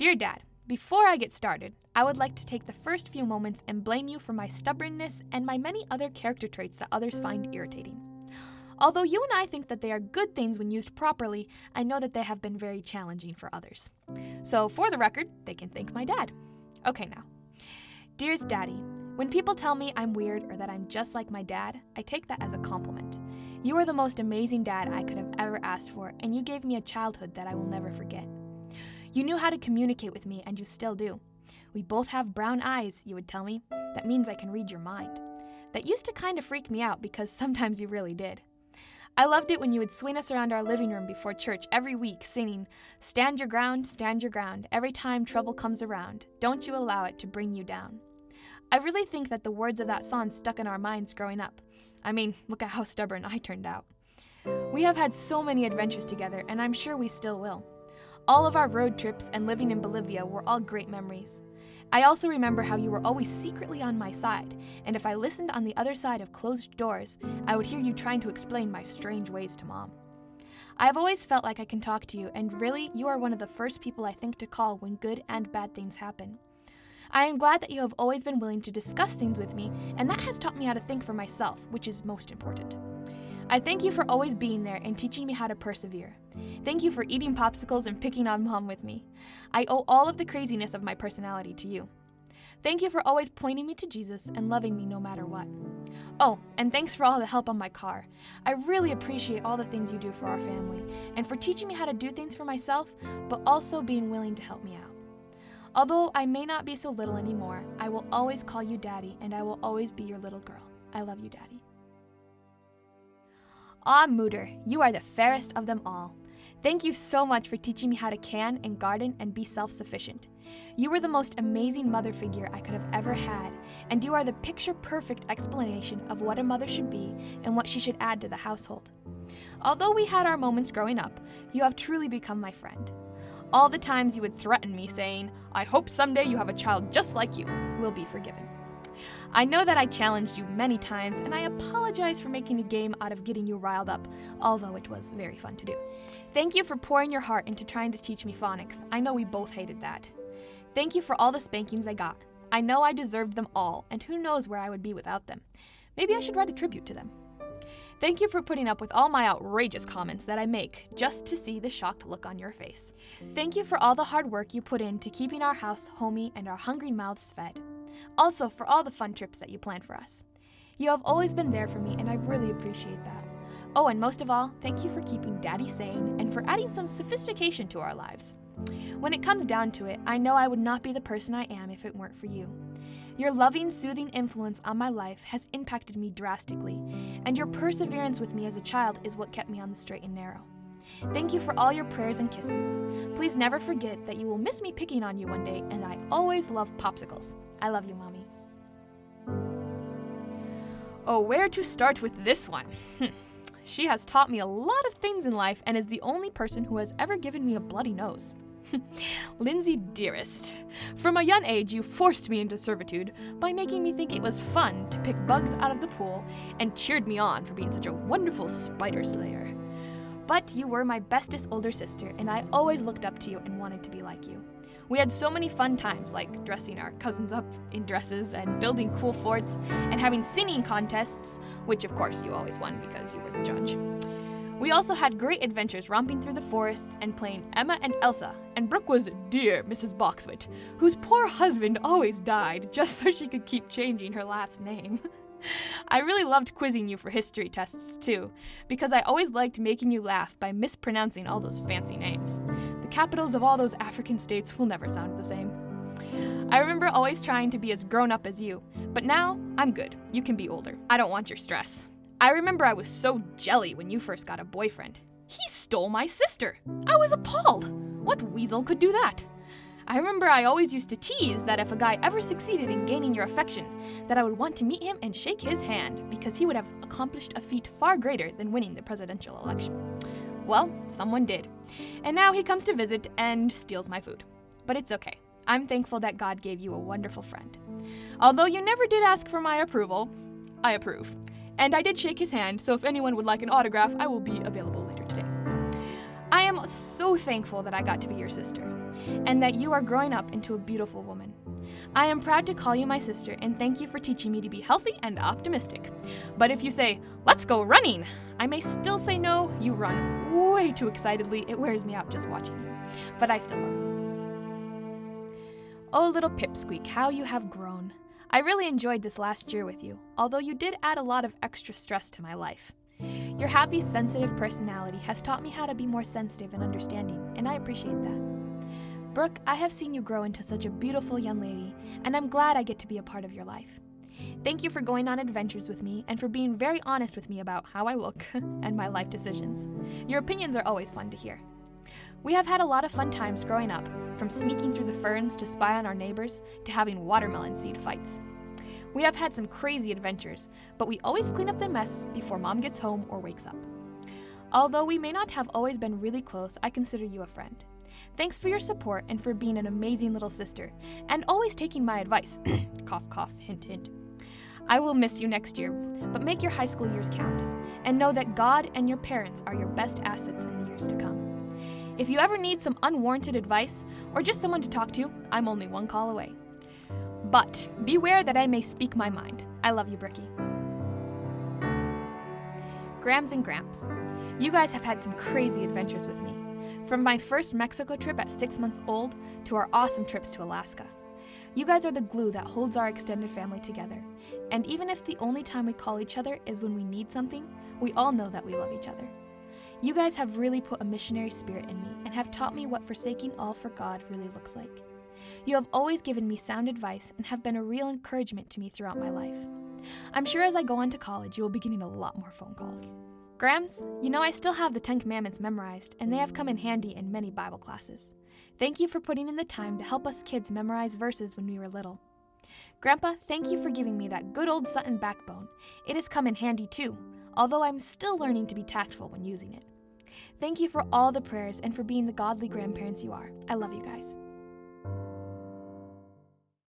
Dear Dad, before I get started, I would like to take the first few moments and blame you for my stubbornness and my many other character traits that others find irritating. Although you and I think that they are good things when used properly, I know that they have been very challenging for others. So for the record, they can thank my dad. Okay now. Dearest Daddy, when people tell me I'm weird or that I'm just like my dad, I take that as a compliment. You are the most amazing dad I could have ever asked for, and you gave me a childhood that I will never forget. You knew how to communicate with me, and you still do. We both have brown eyes, you would tell me. That means I can read your mind. That used to kind of freak me out because sometimes you really did. I loved it when you would swing us around our living room before church every week singing, stand your ground, every time trouble comes around. Don't you allow it to bring you down. I really think that the words of that song stuck in our minds growing up. I mean, look at how stubborn I turned out. We have had so many adventures together, and I'm sure we still will. All of our road trips and living in Bolivia were all great memories. I also remember how you were always secretly on my side, and if I listened on the other side of closed doors, I would hear you trying to explain my strange ways to Mom. I have always felt like I can talk to you, and really, you are one of the first people I think to call when good and bad things happen. I am glad that you have always been willing to discuss things with me, and that has taught me how to think for myself, which is most important. I thank you for always being there and teaching me how to persevere. Thank you for eating popsicles and picking on Mom with me. I owe all of the craziness of my personality to you. Thank you for always pointing me to Jesus and loving me no matter what. Oh, and thanks for all the help on my car. I really appreciate all the things you do for our family and for teaching me how to do things for myself, but also being willing to help me out. Although I may not be so little anymore, I will always call you Daddy, and I will always be your little girl. I love you, Daddy. Aw, Mooter, you are the fairest of them all. Thank you so much for teaching me how to can and garden and be self-sufficient. You were the most amazing mother figure I could have ever had, and you are the picture-perfect explanation of what a mother should be and what she should add to the household. Although we had our moments growing up, you have truly become my friend. All the times you would threaten me saying, I hope someday you have a child just like you, will be forgiven. I know that I challenged you many times, and I apologize for making a game out of getting you riled up, although it was very fun to do. Thank you for pouring your heart into trying to teach me phonics. I know we both hated that. Thank you for all the spankings I got. I know I deserved them all, and who knows where I would be without them. Maybe I should write a tribute to them. Thank you for putting up with all my outrageous comments that I make just to see the shocked look on your face. Thank you for all the hard work you put into keeping our house homey and our hungry mouths fed. Also, for all the fun trips that you plan for us. You have always been there for me, and I really appreciate that. Oh, and most of all, thank you for keeping Daddy sane and for adding some sophistication to our lives. When it comes down to it, I know I would not be the person I am if it weren't for you. Your loving, soothing influence on my life has impacted me drastically, and your perseverance with me as a child is what kept me on the straight and narrow. Thank you for all your prayers and kisses. Please never forget that you will miss me picking on you one day, and I always love popsicles. I love you, Mommy. Oh, where to start with this one? She has taught me a lot of things in life and is the only person who has ever given me a bloody nose. Lindsay, dearest, from a young age you forced me into servitude by making me think it was fun to pick bugs out of the pool and cheered me on for being such a wonderful spider slayer. But you were my bestest older sister, and I always looked up to you and wanted to be like you. We had so many fun times, like dressing our cousins up in dresses and building cool forts and having singing contests, which of course you always won because you were the judge. We also had great adventures romping through the forests and playing Emma and Elsa, and Brooke was dear Mrs. Boxwood, whose poor husband always died just so she could keep changing her last name. I really loved quizzing you for history tests too, because I always liked making you laugh by mispronouncing all those fancy names. The capitals of all those African states will never sound the same. I remember always trying to be as grown up as you, but now I'm good. You can be older. I don't want your stress. I remember I was so jelly when you first got a boyfriend. He stole my sister. I was appalled. What weasel could do that? I remember I always used to tease that if a guy ever succeeded in gaining your affection, that I would want to meet him and shake his hand because he would have accomplished a feat far greater than winning the presidential election. Well, someone did. And now he comes to visit and steals my food. But it's okay. I'm thankful that God gave you a wonderful friend. Although you never did ask for my approval, I approve. And I did shake his hand, so if anyone would like an autograph, I will be available later today. I am so thankful that I got to be your sister. and that you are growing up into a beautiful woman. I am proud to call you my sister and thank you for teaching me to be healthy and optimistic. But if you say, "Let's go running," I may still say no. You run way too excitedly. It wears me out just watching you. But I still love you. Oh, little Pipsqueak, how you have grown. I really enjoyed this last year with you, although you did add a lot of extra stress to my life. Your happy, sensitive personality has taught me how to be more sensitive and understanding, and I appreciate that. Brooke, I have seen you grow into such a beautiful young lady, and I'm glad I get to be a part of your life. Thank you for going on adventures with me and for being very honest with me about how I look and my life decisions. Your opinions are always fun to hear. We have had a lot of fun times growing up, from sneaking through the ferns to spy on our neighbors to having watermelon seed fights. We have had some crazy adventures, but we always clean up the mess before Mom gets home or wakes up. Although we may not have always been really close, I consider you a friend. Thanks for your support and for being an amazing little sister, and always taking my advice. Cough, cough, hint, hint. I will miss you next year, but make your high school years count, and know that God and your parents are your best assets in the years to come. If you ever need some unwarranted advice, or just someone to talk to, I'm only one call away. But beware that I may speak my mind. I love you, Brookie. Grams and Gramps, you guys have had some crazy adventures with me. From my first Mexico trip at 6 months old to our awesome trips to Alaska. You guys are the glue that holds our extended family together. And even if the only time we call each other is when we need something, we all know that we love each other. You guys have really put a missionary spirit in me and have taught me what forsaking all for God really looks like. You have always given me sound advice and have been a real encouragement to me throughout my life. I'm sure as I go on to college, you will be getting a lot more phone calls. Grams, you know I still have the 10 Commandments memorized, and they have come in handy in many Bible classes. Thank you for putting in the time to help us kids memorize verses when we were little. Grandpa, thank you for giving me that good old Sutton backbone. It has come in handy too, although I'm still learning to be tactful when using it. Thank you for all the prayers and for being the godly grandparents you are. I love you guys.